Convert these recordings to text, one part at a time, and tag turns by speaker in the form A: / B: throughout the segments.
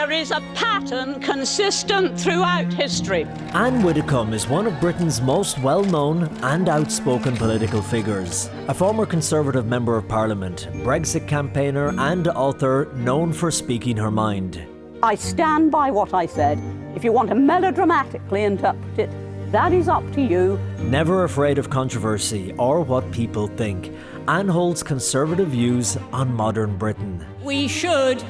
A: There is a pattern consistent throughout history.
B: Ann Widdecombe is one of Britain's most well-known and outspoken political figures. A former Conservative Member of Parliament, Brexit campaigner and author known for speaking her mind.
A: I stand by what I said. If you want to melodramatically interpret it, that is up to you.
B: Never afraid of controversy or what people think, Ann holds conservative views on modern Britain.
A: We should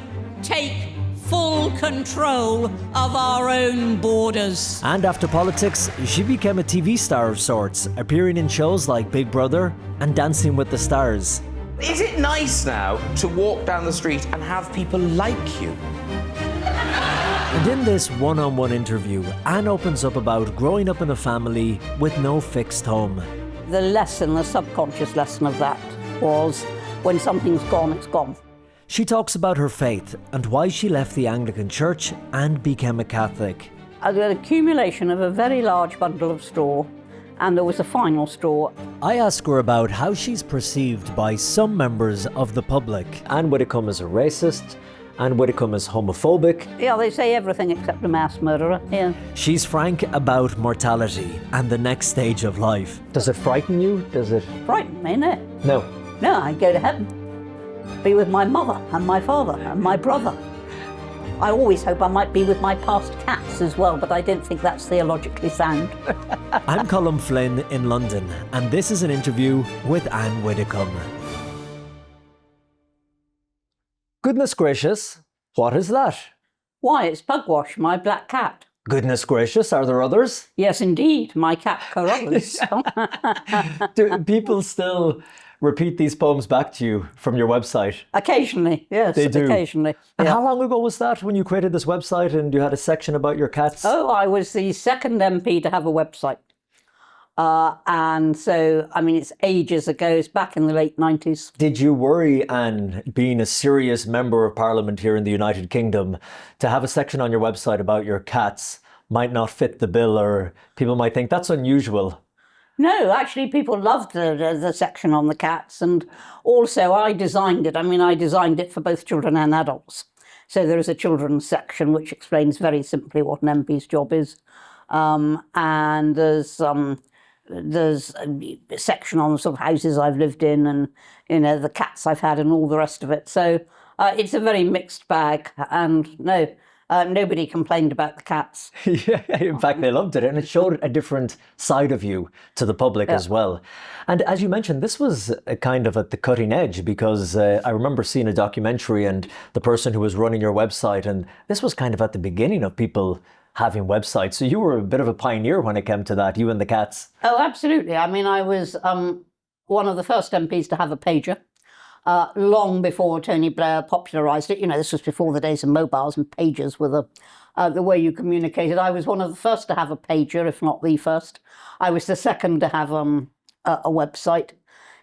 A: take full control of our own borders.
B: And after politics, she became a TV star of sorts, appearing in shows like Big Brother and Dancing with the Stars.
C: Is it nice now to walk down the street and have people like you?
B: And in this one-on-one interview, Ann opens up about growing up in a family with no fixed home.
A: The lesson, the subconscious lesson of that was when something's gone, it's gone.
B: She talks about her faith and why she left the Anglican Church and became a Catholic.
A: An accumulation of a very large bundle of straw, and there was a final straw.
B: I ask her about how she's perceived by some members of the public. Ann Widdecombe is a racist. Ann Widdecombe is homophobic.
A: Yeah, they say everything except a mass murderer, yeah.
B: She's frank about mortality and the next stage of life. Does it frighten you? Does it?
A: Frighten me, no.
B: No.
A: No, I'd go to heaven. Be with my mother and my father and my brother. I always hope I might be with my past cats as well, but I don't think that's theologically sound.
B: I'm Colm Flynn in London, and this is an interview with Ann Widdecombe. Goodness gracious, what is that?
A: Why, it's Pugwash, my black cat.
B: Goodness gracious, are there others?
A: Yes, indeed, my cat Carolus.
B: Do people still repeat these poems back to you from your website?
A: Occasionally, yes,
B: they do.
A: Occasionally.
B: And
A: yeah.
B: how long ago was that when you created this website and you had a section about your cats?
A: Oh, I was the second MP to have a website. And so, I mean, it's ages ago, it's back in the late 90s.
B: Did you worry, Anne, being a serious member of Parliament here in the United Kingdom, to have a section on your website about your cats might not fit the bill, or people might think that's unusual?
A: No, actually, people loved the section on the cats. And also, I designed it. I mean, I designed it for both children and adults. So there is a children's section which explains very simply what an MP's job is. And there's a section on the sort of houses I've lived in and, you know, the cats I've had and all the rest of it. So it's a very mixed bag. And no, nobody complained about the cats.
B: Yeah, in fact, they loved it. And it showed a different side of you to the public as well. And as you mentioned, this was kind of at the cutting edge, because I remember seeing a documentary and the person who was running your website, and this was kind of at the beginning of people having websites. So you were a bit of a pioneer when it came to that, you and the cats.
A: Oh, absolutely. I mean, I was one of the first MPs to have a pager, long before Tony Blair popularised it. You know, this was before the days of mobiles, and pagers were the way you communicated. I was one of the first to have a pager, if not the first. I was the second to have a website.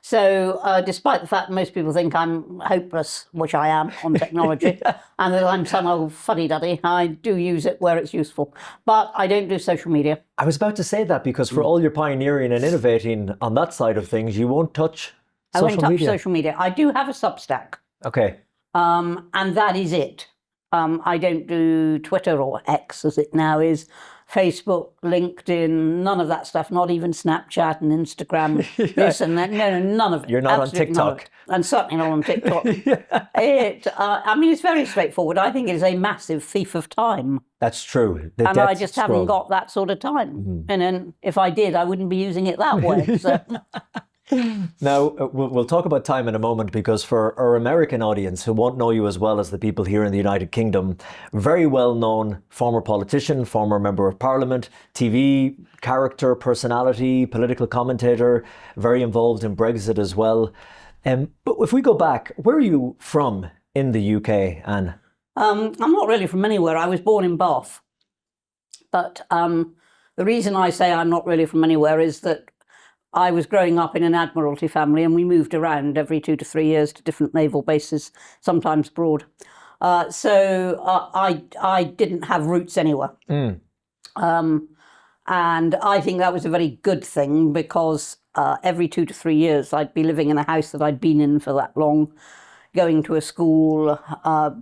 A: So despite the fact most people think I'm hopeless, which I am on technology, and that I'm some old fuddy-duddy, I do use it where it's useful. But I don't do social media.
B: I was about to say that, because for all your pioneering and innovating on that side of things, you won't touch social media.
A: I won't touch social media. I do have a Substack.
B: Okay.
A: And that is it. I don't do Twitter, or X as it now is, Facebook, LinkedIn, none of that stuff, not even Snapchat and Instagram, this and that. No, none of it.
B: You're not on TikTok.
A: And certainly not on TikTok. I mean, it's very straightforward. I think it is a massive thief of time.
B: That's true.
A: And I just haven't got that sort of time. Mm-hmm. And then if I did, I wouldn't be using it that way. So.
B: Now, we'll talk about time in a moment, because for our American audience who won't know you as well as the people here in the United Kingdom, very well-known former politician, former member of Parliament, TV character, personality, political commentator, very involved in Brexit as well. But if we go back, where are you from in the UK, Anne?
A: I'm not really from anywhere. I was born in Bath. But the reason I say I'm not really from anywhere is that I was growing up in an Admiralty family, and we moved around every 2 to 3 years to different naval bases, sometimes abroad. So I didn't have roots anywhere. Mm. And I think that was a very good thing, because every 2 to 3 years I'd be living in a house that I'd been in for that long, going to a school,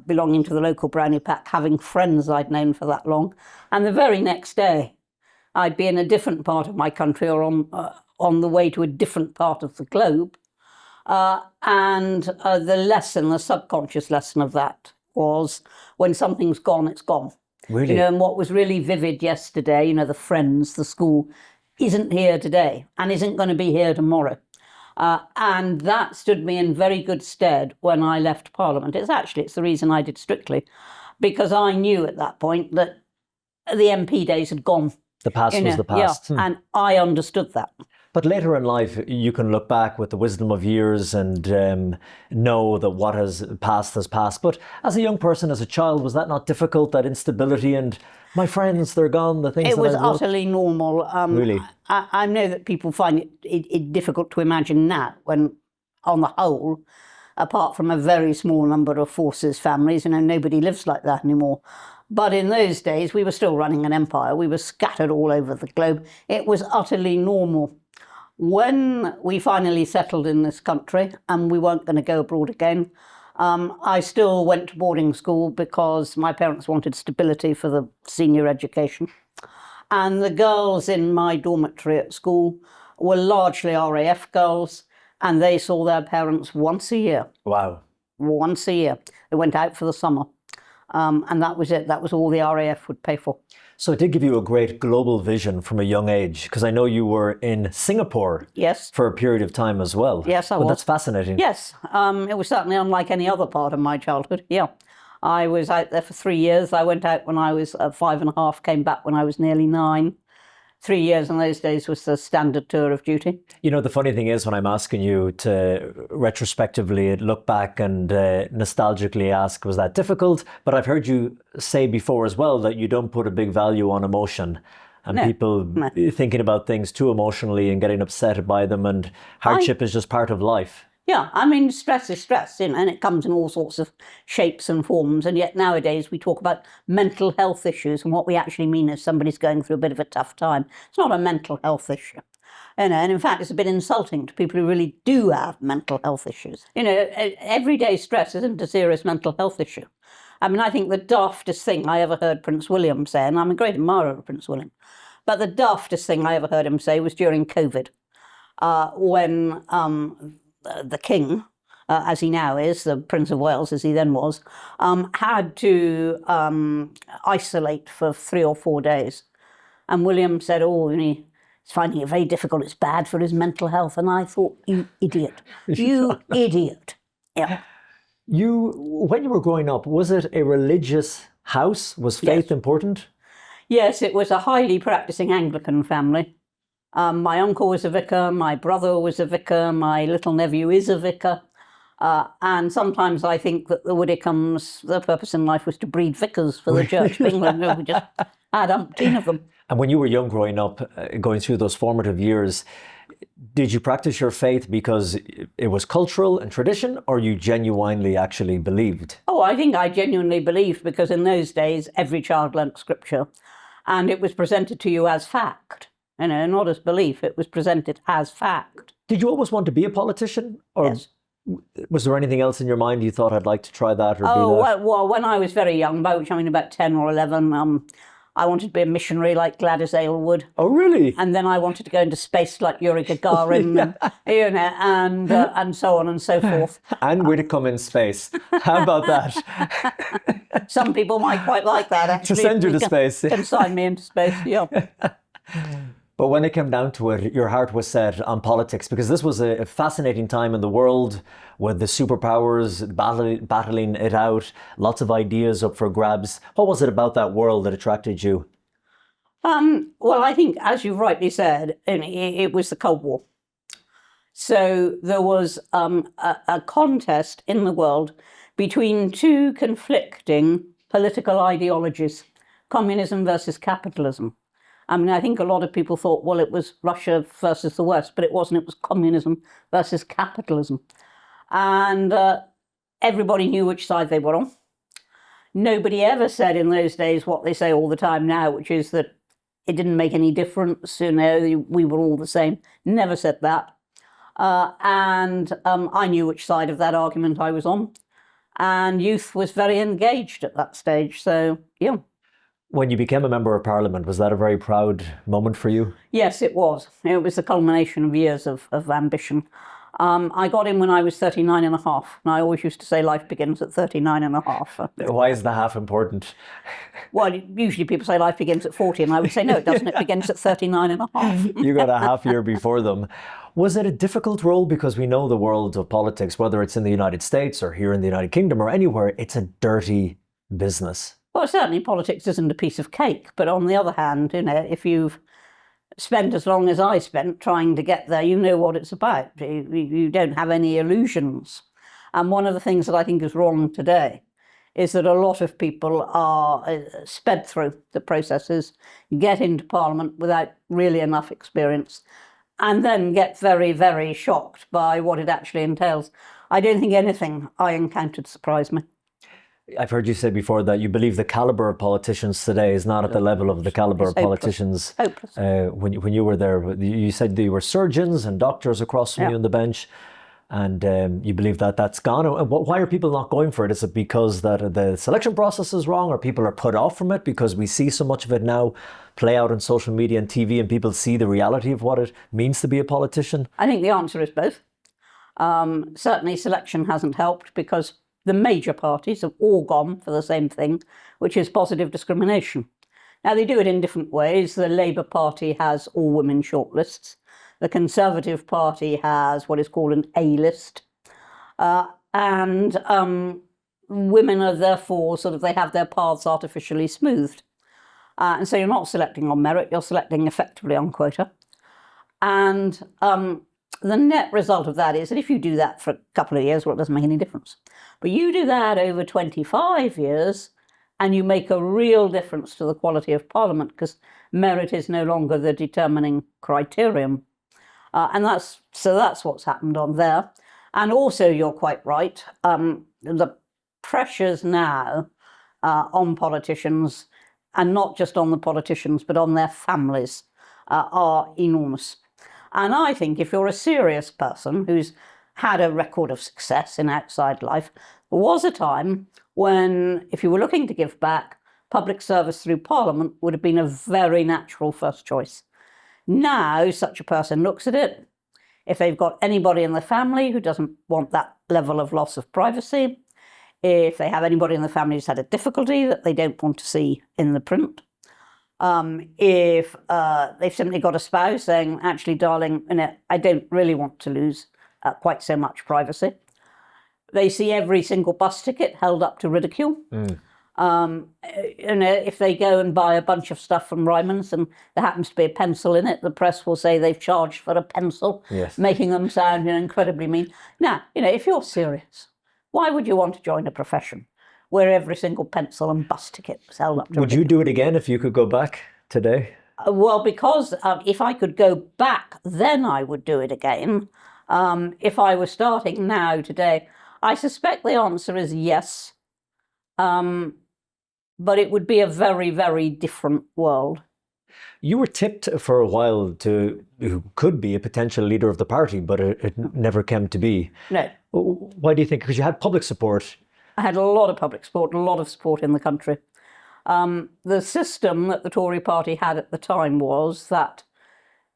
A: belonging to the local brownie pack, having friends I'd known for that long. And the very next day, I'd be in a different part of my country or on the way to a different part of the globe. And the subconscious lesson of that was, when something's gone, it's gone.
B: Really?
A: And what was really vivid yesterday, the friends, the school, isn't here today and isn't going to be here tomorrow. And that stood me in very good stead when I left Parliament. It's the reason I did Strictly, because I knew at that point that the MP days had gone.
B: The past was the past.
A: Yeah, and I understood that.
B: But later in life, you can look back with the wisdom of years and know that what has passed. But as a young person, as a child, was that not difficult, that instability and my friends, they're gone, the things
A: It
B: that
A: was
B: I loved?
A: utterly normal.
B: Really?
A: I know that people find it difficult to imagine now when, on the whole, apart from a very small number of forces families, nobody lives like that anymore. But in those days, we were still running an empire. We were scattered all over the globe. It was utterly normal. When we finally settled in this country and we weren't going to go abroad again, I still went to boarding school because my parents wanted stability for the senior education. And the girls in my dormitory at school were largely RAF girls, and they saw their parents once a year.
B: Wow.
A: Once a year. They went out for the summer. And that was it. That was all the RAF would pay for.
B: So it did give you a great global vision from a young age, because I know you were in Singapore
A: Yes.
B: for a period of time as well.
A: Yes, I was.
B: That's fascinating.
A: Yes. It was certainly unlike any other part of my childhood. Yeah. I was out there for 3 years. I went out when I was 5.5, came back when I was nearly 9. 3 years in those days was the standard tour of duty.
B: The funny thing is, when I'm asking you to retrospectively look back and nostalgically ask, was that difficult? But I've heard you say before as well that you don't put a big value on emotion and people thinking about things too emotionally and getting upset by them, and hardship is just part of life.
A: Yeah, stress is stress, and it comes in all sorts of shapes and forms. And yet nowadays we talk about mental health issues, and what we actually mean is somebody's going through a bit of a tough time. It's not a mental health issue. And in fact, it's a bit insulting to people who really do have mental health issues. Everyday stress isn't a serious mental health issue. I think the daftest thing I ever heard Prince William say, and I'm a great admirer of Prince William, but the daftest thing I ever heard him say was during COVID, when the King, as he now is, the Prince of Wales, as he then was, had to isolate for 3 or 4 days. And William said, he's finding it very difficult, it's bad for his mental health. And I thought, you idiot, you idiot. Yeah.
B: When you were growing up, was it a religious house? Was faith important?
A: Yes, it was a highly practicing Anglican family. My uncle was a vicar, my brother was a vicar, my little nephew is a vicar. And sometimes I think that the Widdecombe's, their purpose in life was to breed vicars for the Church of England. We just had umpteen of them.
B: And when you were young growing up, going through those formative years, did you practice your faith because it was cultural and tradition, or you genuinely actually believed?
A: Oh, I think I genuinely believed, because in those days, every child learnt scripture and it was presented to you as fact. Not as belief, it was presented as fact.
B: Did you always want to be a politician? Or
A: Yes.
B: Was there anything else in your mind you thought, I'd like to try that or be that?
A: Well, when I was very young, by which I mean about 10 or 11, I wanted to be a missionary like Gladys Aylward.
B: Oh, really?
A: And then I wanted to go into space like Yuri Gagarin, and so on and so forth.
B: Ann Widdecombe in space. How about that?
A: Some people might quite like that, actually.
B: To send you to space.
A: Can sign me into space, yeah.
B: But when it came down to it, your heart was set on politics, because this was a fascinating time in the world with the superpowers battling it out, lots of ideas up for grabs. What was it about that world that attracted you?
A: Well, I think, as you rightly said, it was the Cold War. So there was a contest in the world between two conflicting political ideologies, communism versus capitalism. I think a lot of people thought, well, it was Russia versus the West, but it wasn't. It was communism versus capitalism. And everybody knew which side they were on. Nobody ever said in those days what they say all the time now, which is that it didn't make any difference, we were all the same. Never said that. And I knew which side of that argument I was on. and youth was very engaged at that stage. So, yeah.
B: When you became a member of parliament, was that a very proud moment for you?
A: Yes, it was. It was the culmination of years of ambition. I got in when I was 39 and a half. And I always used to say life begins at 39 and a half.
B: Why is the half important?
A: Well, usually people say life begins at 40, and I would say, no, it doesn't. It begins at 39 and a half.
B: You got a half year before them. Was it a difficult role? Because we know the world of politics, whether it's in the United States or here in the United Kingdom or anywhere, it's a dirty business.
A: Well, certainly politics isn't a piece of cake. But on the other hand, if you've spent as long as I spent trying to get there, you know what it's about. You don't have any illusions. And one of the things that I think is wrong today is that a lot of people are sped through the processes, get into Parliament without really enough experience, and then get very, very shocked by what it actually entails. I don't think anything I encountered surprised me.
B: I've heard you say before that you believe the calibre of politicians today is not at the level of the calibre of politicians when you were there. You said you were surgeons and doctors across from you on the bench, and you believe that that's gone. Why are people not going for it? Is it because that the selection process is wrong, or people are put off from it because we see so much of it now play out on social media and TV, and people see the reality of what it means to be a politician?
A: I think the answer is both. Certainly selection hasn't helped, because the major parties have all gone for the same thing, which is positive discrimination. Now, they do it in different ways. The Labour Party has all-women shortlists. The Conservative Party has what is called an A-list. And women are therefore they have their paths artificially smoothed. And so you're not selecting on merit, you're selecting effectively on quota. And the net result of that is that if you do that for a couple of years, well, it doesn't make any difference. But you do that over 25 years, and you make a real difference to the quality of Parliament, because merit is no longer the determining criterion. And that's what's happened on there. And also, you're quite right, the pressures now on politicians, and not just on the politicians, but on their families, are enormous. And I think if you're a serious person who's had a record of success in outside life, there was a time when, if you were looking to give back, public service through Parliament would have been a very natural first choice. Now, such a person looks at it. If they've got anybody in the family who doesn't want that level of loss of privacy, if they have anybody in the family who's had a difficulty that they don't want to see in the print, if they've simply got a spouse saying, actually, darling, I don't really want to lose quite so much privacy. They see every single bus ticket held up to ridicule. If they go and buy a bunch of stuff from Ryman's and there happens to be a pencil in it, the press will say they've charged for a pencil, making them sound incredibly mean. Now, if you're serious, why would you want to join a profession where every single pencil and bus ticket was held up to
B: Would you do it again if you could go back today?
A: Well, because if I could go back, then I would do it again. If I were starting now, today, I suspect the answer is yes. But it would be a very, very different world.
B: You were tipped for a while to who could be a potential leader of the party, but it never came to be.
A: No.
B: Why do you think? Because you had public support.
A: I had a lot of public support, a lot of support in the country. The system that the Tory party had at the time was that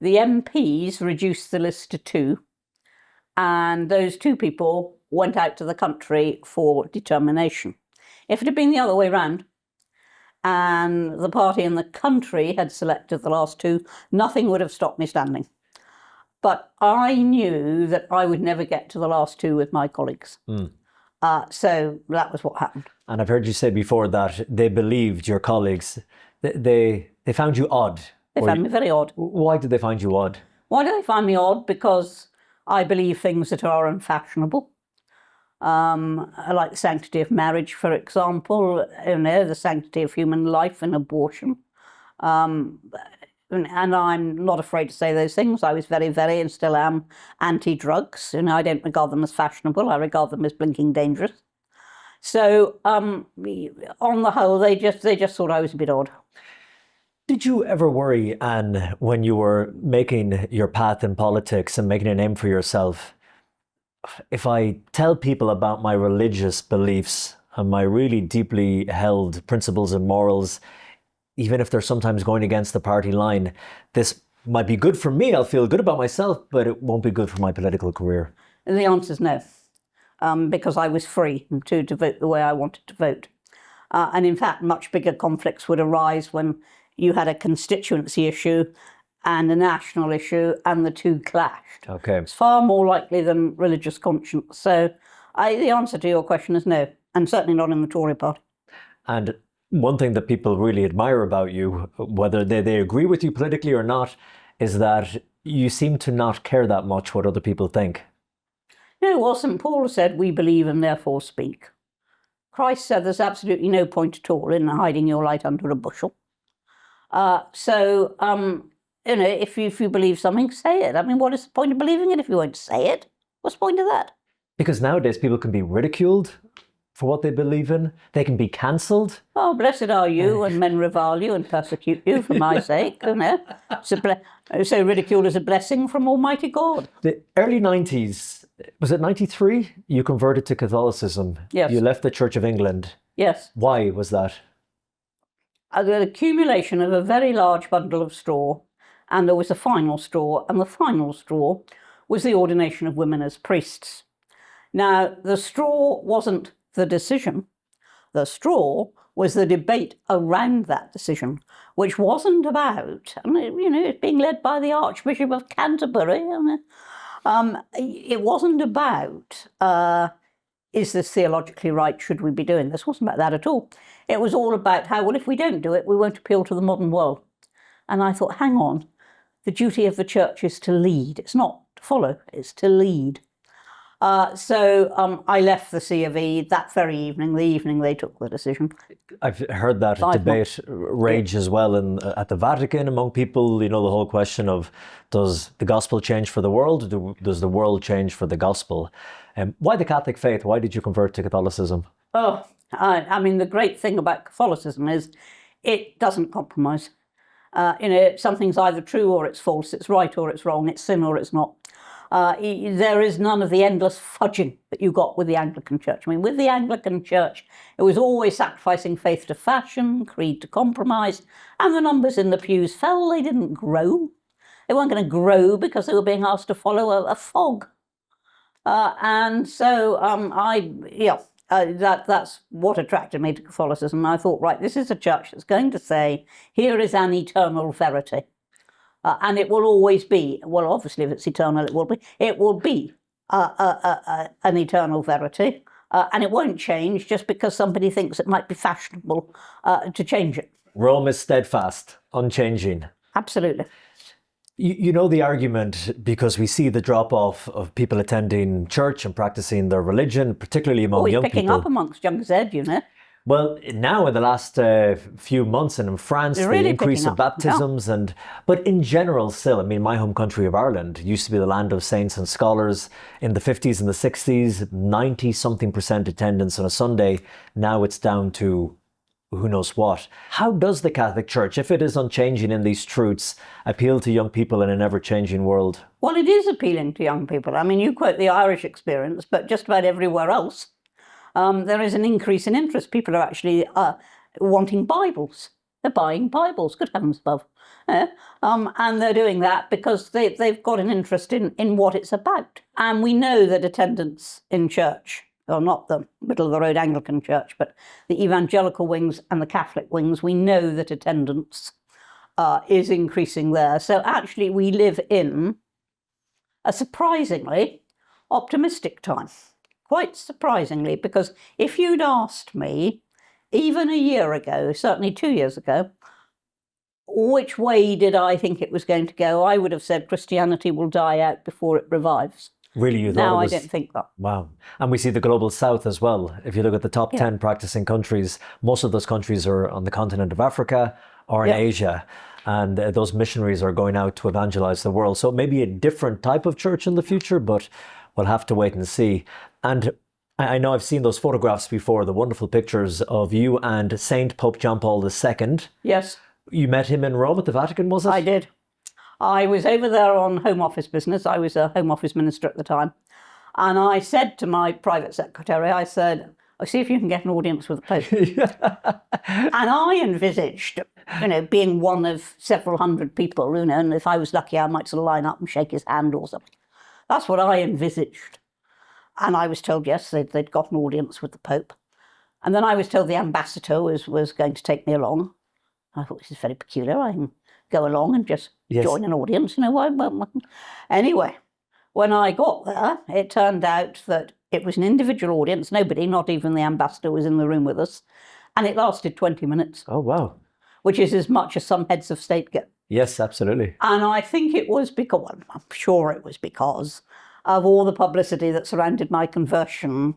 A: the MPs reduced the list to 2, and those 2 people went out to the country for determination. If it had been the other way round, and the party in the country had selected the last 2, nothing would have stopped me standing. But I knew that I would never get to the last 2 with my colleagues. So that was what happened.
B: And I've heard you say before that they believed, your colleagues, they found you odd.
A: They found me very odd.
B: Why did they find you odd?
A: Why do they find me odd? Because I believe things that are unfashionable. I like the sanctity of marriage, for example, the sanctity of human life and abortion. And I'm not afraid to say those things. I was very, very, and still am, anti-drugs. I don't regard them as fashionable. I regard them as blinking dangerous. So, on the whole, they just thought I was a bit odd.
B: Did you ever worry, Anne, when you were making your path in politics and making a name for yourself, if I tell people about my religious beliefs and my really deeply held principles and morals, even if they're sometimes going against the party line, this might be good for me, I'll feel good about myself, but it won't be good for my political career?
A: The answer is no, because I was free to vote the way I wanted to vote. And in fact, much bigger conflicts would arise when you had a constituency issue and a national issue and the two clashed.
B: Okay.
A: It's far more likely than religious conscience. So the answer to your question is no, and certainly not in the Tory party.
B: And one thing that people really admire about you, whether they agree with you politically or not, is that you seem to not care that much what other people think.
A: No, well, St. Paul said, we believe and therefore speak. Christ said there's absolutely no point at all in hiding your light under a bushel. If you believe something, say it. I mean, what is the point of believing it if you won't say it? What's the point of that?
B: Because nowadays people can be ridiculed for what they believe in. They can be cancelled.
A: Oh, blessed are you when men revile you and persecute you for my sake. So ridicule is a blessing from Almighty God.
B: The early 90s, was it 93? You converted to Catholicism.
A: Yes.
B: You left the Church of England.
A: Yes.
B: Why was that?
A: The accumulation of a very large bundle of straw, and there was a final straw, and the final straw was the ordination of women as priests. Now, the straw wasn't the decision. The straw was the debate around that decision, which wasn't about, it's being led by the Archbishop of Canterbury. It wasn't about, is this theologically right? Should we be doing this? It wasn't about that at all. It was all about how, well, if we don't do it, we won't appeal to the modern world. And I thought, hang on, the duty of the church is to lead. It's not to follow, it's to lead. So I left the C of E that very evening, the evening they took the decision.
B: I've heard that debate rage as well at the Vatican among people, the whole question of, does the gospel change for the world? Does the world change for the gospel? Why the Catholic faith? Why did you convert to Catholicism?
A: Oh, I mean, the great thing about Catholicism is it doesn't compromise. Something's either true or it's false, it's right or it's wrong, it's sin or it's not. There is none of the endless fudging that you got with the Anglican Church. I mean, with the Anglican Church, it was always sacrificing faith to fashion, creed to compromise, and the numbers in the pews fell, they didn't grow. They weren't going to grow because they were being asked to follow a fog. That's what attracted me to Catholicism. I thought, right, this is a church that's going to say, here is an eternal verity. And it will always be, well, obviously, if it's eternal, it will be an eternal verity. And it won't change just because somebody thinks it might be fashionable to change it.
B: Rome is steadfast, unchanging.
A: Absolutely.
B: You know the argument, because we see the drop-off of people attending church and practicing their religion, particularly among young people.
A: It's picking up amongst young Z,
B: Well, now in the last few months, and in France, the increase of baptisms, but in general still, I mean, my home country of Ireland used to be the land of saints and scholars. In the 50s and the 60s, 90-something% attendance on a Sunday. Now it's down to who knows what. How does the Catholic Church, if it is unchanging in these truths, appeal to young people in an ever-changing world? Well,
A: it is appealing to young people. I mean, you quote the Irish experience, but just about everywhere else, there is an increase in interest. People are actually wanting Bibles. They're buying Bibles, good heavens above. And they're doing that because they've got an interest in what it's about. And we know that attendance in church, or not the middle-of-the-road Anglican Church, but the evangelical wings and the Catholic wings, we know that attendance is increasing there. So actually we live in a surprisingly optimistic time. Quite surprisingly, because if you'd asked me, even a year ago, certainly 2 years ago, which way did I think it was going to go, I would have said Christianity will die out before it revives.
B: Really, you thought
A: now
B: it was...
A: I don't think that.
B: Wow. And we see the global south as well. If you look at the top 10 practicing countries, most of those countries are on the continent of Africa or in Asia. And those missionaries are going out to evangelize the world. So maybe a different type of church in the future, but we'll have to wait and see. And I know I've seen those photographs before, the wonderful pictures of you and Saint Pope John Paul II.
A: Yes.
B: You met him in Rome at the Vatican, was it?
A: I did. I was over there on Home Office business. I was a Home Office minister at the time. And I said to my private secretary, I said, "I'll see if you can get an audience with the Pope." And I envisaged, being one of several hundred people, and if I was lucky, I might sort of line up and shake his hand or something. That's what I envisaged. And I was told, yes, they'd got an audience with the Pope. And then I was told the ambassador was going to take me along. I thought, this is very peculiar. I can go along and just join an audience. Why? Anyway, when I got there, it turned out that it was an individual audience. Nobody, not even the ambassador, was in the room with us. And it lasted 20 minutes.
B: Oh, wow.
A: Which is as much as some heads of state get.
B: Yes, absolutely.
A: And I think it was because, well, I'm sure it was because of all the publicity that surrounded my conversion.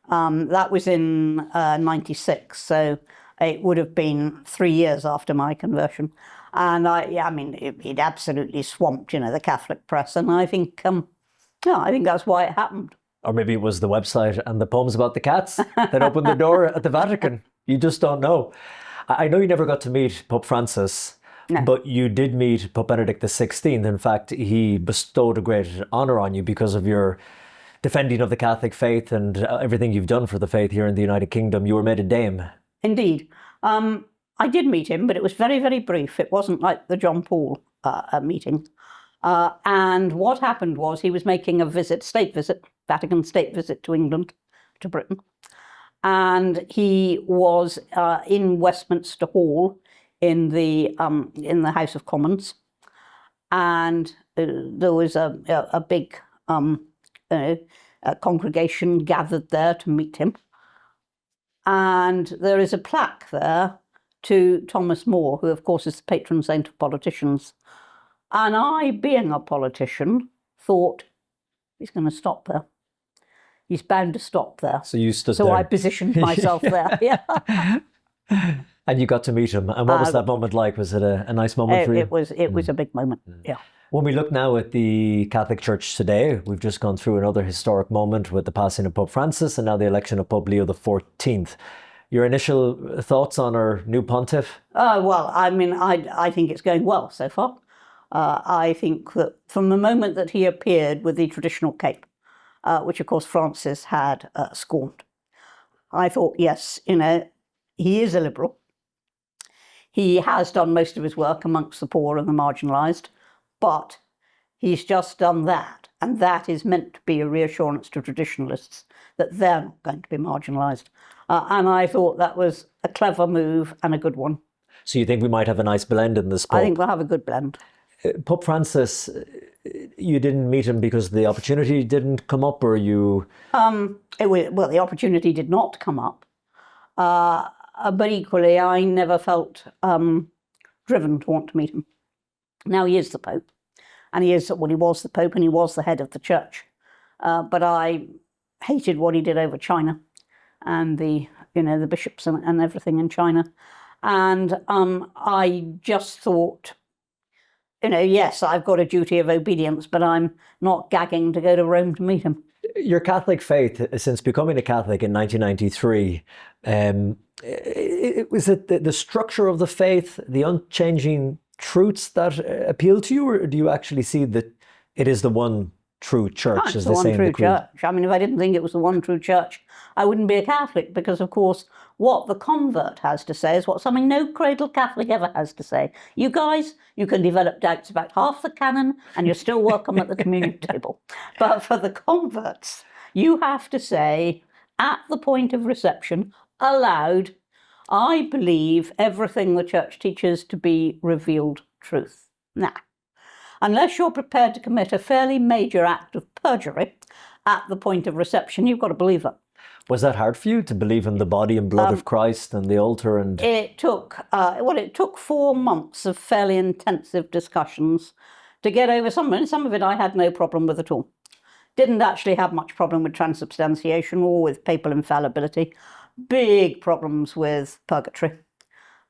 A: That was in 96, so it would have been 3 years after my conversion. And it absolutely swamped, the Catholic press. And I think, I think that's why it happened.
B: Or maybe it was the website and the poems about the cats that opened the door at the Vatican. You just don't know. I know you never got to meet Pope Francis, but you did meet Pope Benedict XVI. In fact, he bestowed a great honour on you because of your defending of the Catholic faith and everything you've done for the faith here in the United Kingdom. You were made a dame. Indeed.
A: I did meet him, but it was very, very brief. It wasn't like the John Paul meeting. And what happened was he was making a Vatican state visit to England, to Britain. And he was in Westminster Hall in the House of Commons. And there was a big congregation gathered there to meet him. And there is a plaque there to Thomas More, who of course is the patron saint of politicians. And I, being a politician, thought, he's going to stop there. He's bound to stop there.
B: So you stood there.
A: So I positioned myself there. Yeah.
B: And you got to meet him. And what was that moment like? Was it a nice moment for you?
A: It was a big moment, yeah.
B: When we look now at the Catholic Church today, we've just gone through another historic moment with the passing of Pope Francis and now the election of Pope Leo XIV. Your initial thoughts on our new pontiff?
A: Well, I think it's going well so far. I think that from the moment that he appeared with the traditional cape, which of course Francis had scorned, I thought, yes, he is a liberal. He has done most of his work amongst the poor and the marginalised, but he's just done that. And that is meant to be a reassurance to traditionalists that they're not going to be marginalised. And I thought that was a clever move and a good one.
B: So you think we might have a nice blend in this Pope?
A: I think we'll have a good blend.
B: Pope Francis, you didn't meet him because the opportunity didn't come up, or you?
A: The opportunity did not come up. But equally, I never felt driven to want to meet him. Now he is the Pope, and he was the Pope, and he was the head of the Church. But I hated what he did over China, and the bishops and everything in China, and I just thought, yes, I've got a duty of obedience, but I'm not gagging to go to Rome to meet him.
B: Your Catholic faith, since becoming a Catholic in 1993, was it the structure of the faith, the unchanging truths that appeal to you, or do you actually see that it is the one true church,
A: as they say in the creed? Church. I mean, if I didn't think it was the one true church, I wouldn't be a Catholic, because, of course, what the convert has to say is what something no cradle Catholic ever has to say. You guys, you can develop doubts about half the canon, and you're still welcome at the communion table. But for the converts, you have to say, at the point of reception, aloud, I believe everything the Church teaches to be revealed truth. Now, unless you're prepared to commit a fairly major act of perjury at the point of reception, you've got to believe it.
B: Was that hard for you to believe in the body and blood of Christ and the altar? And
A: it took 4 months of fairly intensive discussions to get over some of it I had no problem with at all. Didn't actually have much problem with transubstantiation or with papal infallibility. Big problems with purgatory.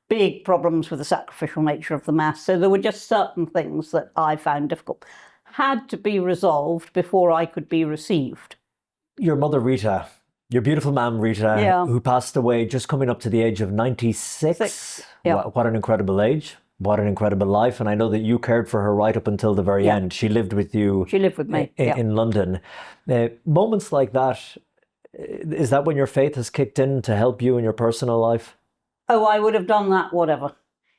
A: Big problems with the sacrificial nature of the Mass. So there were just certain things that I found difficult. Had to be resolved before I could be received.
B: Your mother Rita, your beautiful mum Rita, who passed away just coming up to the age of 96.
A: Yeah.
B: What an incredible age. What an incredible life. And I know that you cared for her right up until the very end. She lived with you.
A: She lived with me
B: in London. Moments like that, is that when your faith has kicked in to help you in your personal life?
A: Oh, I would have done that, whatever.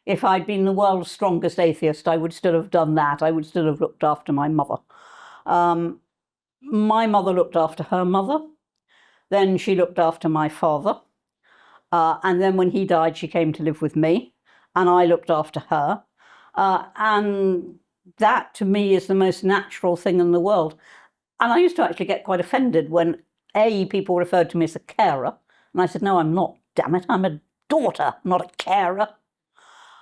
A: If I'd been the world's strongest atheist, I would still have done that. I would still have looked after my mother. My mother looked after her mother. Then she looked after my father. And then when he died, she came to live with me. And I looked after her. And that, to me, is the most natural thing in the world. And I used to actually get quite offended when, people referred to me as a carer. And I said, no, I'm not, damn it. I'm a daughter, not a carer.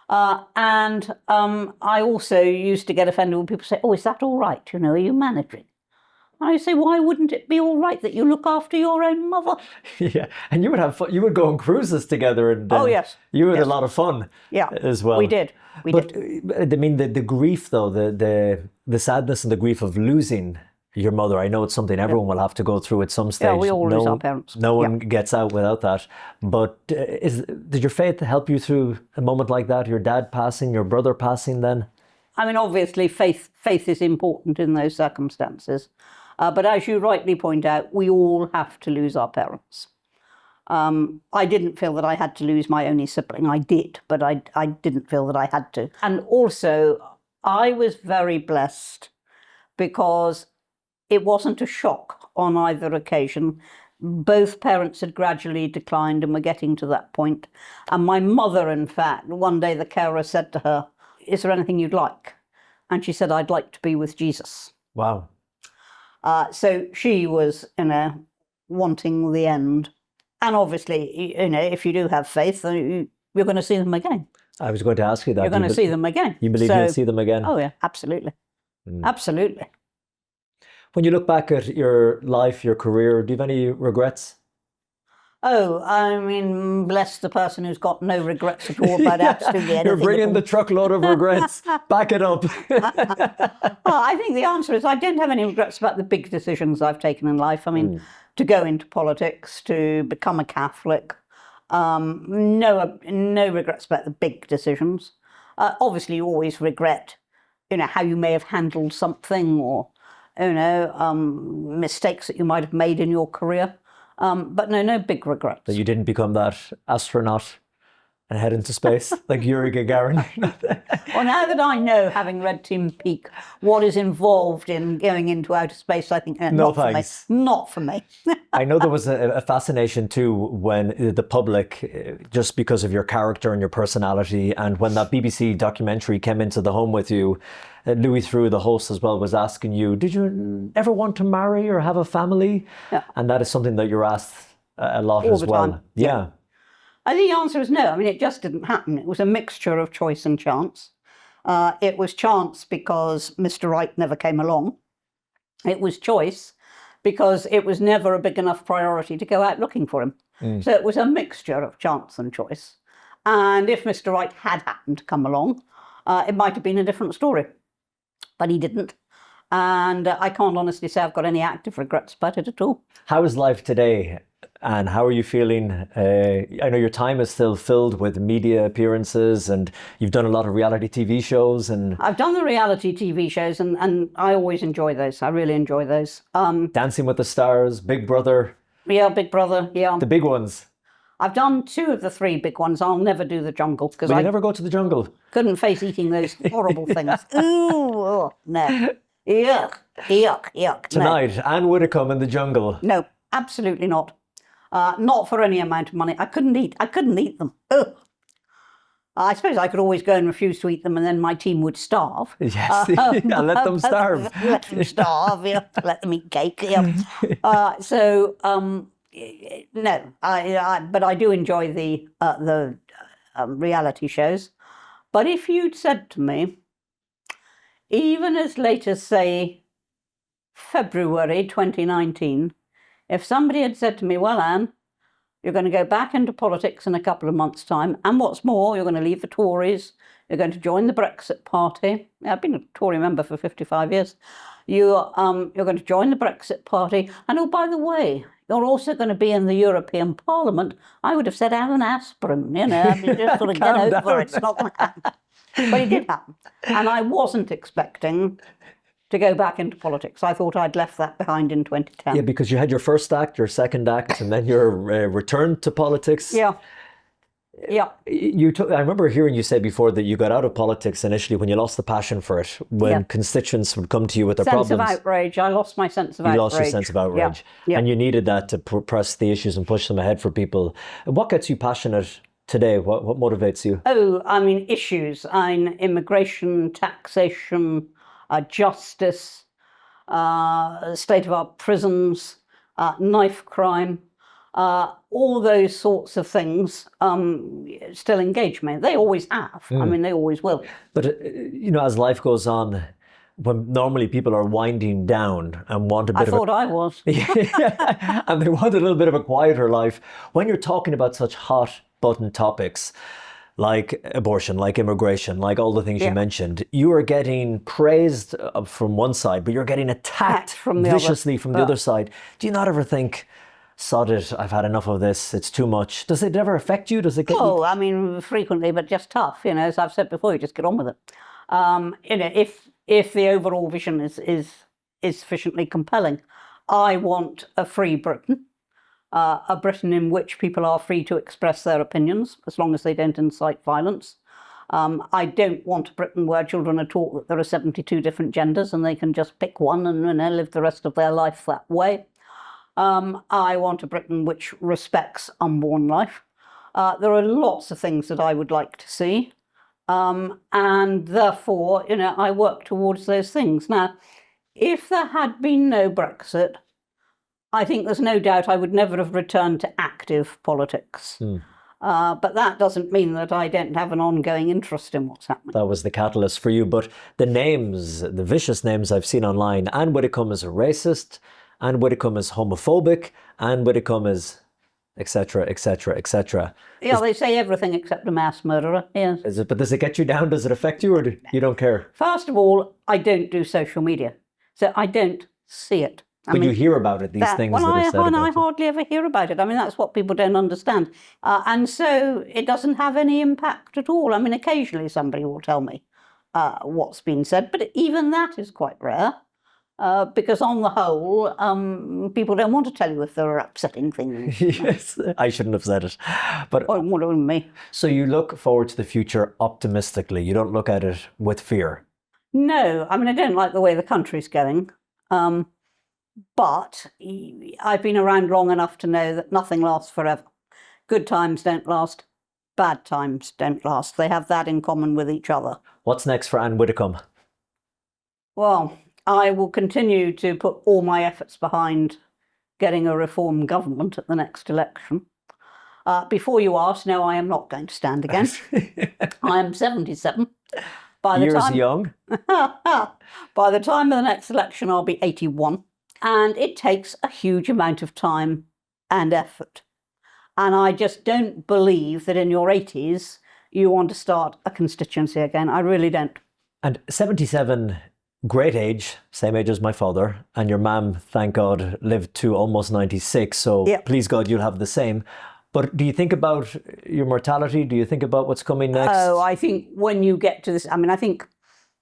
A: And I also used to get offended when people say, oh, is that all right? You know, are you managing? I say, why wouldn't it be all right that you look after your own mother?
B: Yeah, and you would have fun. You would go on cruises together, and
A: oh yes,
B: you had a lot of fun.
A: Yeah,
B: as well.
A: We did.
B: But I mean, the grief though, the sadness and the grief of losing your mother. I know it's something everyone will have to go through at some stage.
A: Yeah, we all lose our parents.
B: No one gets out without that. But did your faith help you through a moment like that? Your dad passing, your brother passing, then?
A: I mean, obviously, faith is important in those circumstances. But as you rightly point out, we all have to lose our parents. I didn't feel that I had to lose my only sibling. I did, but I didn't feel that I had to. And also, I was very blessed because it wasn't a shock on either occasion. Both parents had gradually declined and were getting to that point. And my mother, in fact, one day the carer said to her, is there anything you'd like? And she said, I'd like to be with Jesus.
B: Wow.
A: So she was, wanting the end. And obviously, if you do have faith, you're going to see them again.
B: I was going to ask you that.
A: You're going to see them again.
B: You believe you'll see them again?
A: Oh, yeah, absolutely. Absolutely.
B: When you look back at your life, your career, do you have any regrets?
A: Oh, I mean, bless the person who's got no regrets at all about absolutely anything.
B: You're bringing the truckload of regrets. Back it up.
A: I think the answer is I don't have any regrets about the big decisions I've taken in life. I mean, to go into politics, to become a Catholic, no regrets about the big decisions. Obviously, you always regret, how you may have handled something or, mistakes that you might have made in your career. But no big regrets.
B: That you didn't become that astronaut and head into space like Yuri Gagarin.
A: Well, now that I know, having read Tim Peake, what is involved in going into outer space, I think
B: no thanks.
A: Not for me.
B: I know there was a fascination too when the public, just because of your character and your personality, and when that BBC documentary came into the home with you, Louis Theroux, the host as well, was asking you, did you ever want to marry or have a family?
A: Yeah.
B: And that is something that you're asked a lot
A: all
B: as
A: the
B: well.
A: time.
B: Yeah.
A: I think the answer is no. I mean, it just didn't happen. It was a mixture of choice and chance. It was chance because Mr. Right never came along. It was choice because it was never a big enough priority to go out looking for him. So it was a mixture of chance and choice. And if Mr. Right had happened to come along, it might have been a different story. But he didn't. And I can't honestly say I've got any active regrets about it at all.
B: How is life today? And how are you feeling? I know your time is still filled with media appearances and you've done a lot of reality TV shows. And
A: I've done the reality TV shows and I always enjoy those. I really enjoy those.
B: Dancing with the Stars, Big Brother.
A: Yeah, Big Brother, yeah.
B: The big ones.
A: I've done 2 of the 3 big ones. I'll never do the jungle because I
B: never go to the jungle.
A: Couldn't face eating those horrible things. Ooh, no. Yuck.
B: Tonight, no. Ann Widdecombe in the jungle.
A: No, absolutely not. Not for any amount of money. I couldn't eat them. Ugh. I suppose I could always go and refuse to eat them and then my team would starve.
B: Yes, yeah, let them starve.
A: Let them starve, yeah. Let them eat cake, yeah. No, but I do enjoy the reality shows. But if you'd said to me, even as late as, say, February 2019, if somebody had said to me, well, Anne, you're going to go back into politics in a couple of months' time, and what's more, you're going to leave the Tories, you're going to join the Brexit Party. I've been a Tory member for 55 years. You're going to join the Brexit Party, and oh, by the way, you're also going to be in the European Parliament. I would have said have an aspirin, just sort of get over it. It's not going to happen. But it did happen. And I wasn't expecting to go back into politics. I thought I'd left that behind in 2010.
B: Yeah, because you had your first act, your second act, and then your return to politics.
A: Yeah. Yeah.
B: I remember hearing you say before that you got out of politics initially when you lost the passion for it, when constituents would come to you with their problems.
A: Sense of outrage. I lost my sense of outrage.
B: You lost your sense of outrage.
A: Yeah.
B: And you needed that to press the issues and push them ahead for people. What gets you passionate today? What motivates you?
A: Oh, I mean, issues. Immigration, taxation, justice, state of our prisons, knife crime. All those sorts of things still engage me. They always have. I mean, they always will.
B: But, as life goes on, when normally people are winding down and want a bit
A: I thought I was.
B: and they want a little bit of a quieter life, when you're talking about such hot button topics like abortion, like immigration, like all the things you mentioned, you are getting praised from one side, but you're getting attacked viciously from the other side. Do you not ever think, sod it, I've had enough of this, it's too much? Does it ever affect you? Does it get you?
A: I mean, frequently, but just tough. As I've said before, you just get on with it. If the overall vision is sufficiently compelling, I want a free Britain, a Britain in which people are free to express their opinions, as long as they don't incite violence. I don't want a Britain where children are taught that there are 72 different genders and they can just pick one and live the rest of their life that way. I want a Britain which respects unborn life. There are lots of things that I would like to see. And therefore, I work towards those things. Now, if there had been no Brexit, I think there's no doubt I would never have returned to active politics. But that doesn't mean that I don't have an ongoing interest in what's happening.
B: That was the catalyst for you. But the names, the vicious names I've seen online, Ann Widdecombe is a racist, Ann Widdecombe is homophobic, Ann Widdecombe is etc., etc., etc.
A: Yeah, they say everything except a mass murderer, yes.
B: But does it get you down? Does it affect you, or do you don't care?
A: First of all, I don't do social media, so I don't see it.
B: But you hear about it, these things that are said about
A: I hardly ever hear about it. I mean, that's what people don't understand. And so it doesn't have any impact at all. I mean, occasionally somebody will tell me what's been said, but even that is quite rare. Because on the whole, people don't want to tell you if there are upsetting things.
B: Yes, I shouldn't have said it. But
A: what about me?
B: So you look forward to the future optimistically. You don't look at it with fear.
A: No, I mean, I don't like the way the country's going. But I've been around long enough to know that nothing lasts forever. Good times don't last. Bad times don't last. They have that in common with each other.
B: What's next for Ann Widdecombe?
A: Well, I will continue to put all my efforts behind getting a reform government at the next election. Before you ask, no, I am not going to stand again. I am 77.
B: Years young.
A: By the time of the next election, I'll be 81. And it takes a huge amount of time and effort. And I just don't believe that in your 80s, you want to start a constituency again. I really don't.
B: And 77, great age, same age as my father. And your mum, thank God, lived to almost 96. So please God, you'll have the same. But do you think about your mortality? Do you think about what's coming next?
A: Oh, I think when you get to this, I mean, I think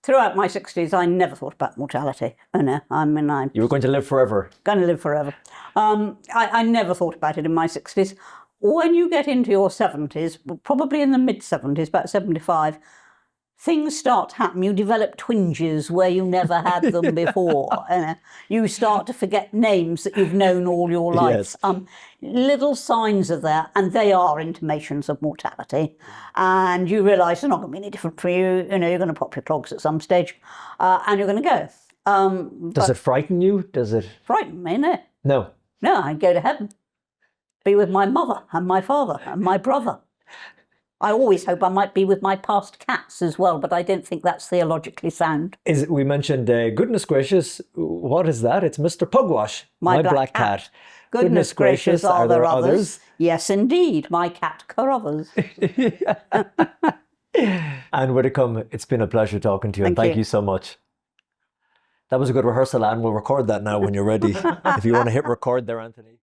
A: throughout my 60s, I never thought about mortality. Oh, no. I mean,
B: you were going to live forever.
A: Going to live forever. I never thought about it in my 60s. When you get into your 70s, probably in the mid-70s, about 75, things start to happen. You develop twinges where you never had them before. You start to forget names that you've known all your life.
B: Yes.
A: Little signs of that, and they are intimations of mortality. And you realise they're not going to be any different for you. You're going to pop your clogs at some stage, and you're going to go.
B: Does it frighten you? Does it
A: frighten me? No.
B: No.
A: No, I'd go to heaven, be with my mother and my father and my brother. I always hope I might be with my past cats as well, but I don't think that's theologically sound.
B: We mentioned, goodness gracious, what is that? It's Mr. Pugwash, my black cat.
A: Goodness gracious, are there others? Yes, indeed, my cat Carruthers.
B: Ann Widdecombe, it's been a pleasure talking to you, and thank you so much. That was a good rehearsal, Anne. We'll record that now when you're ready. If you want to hit record there, Anthony.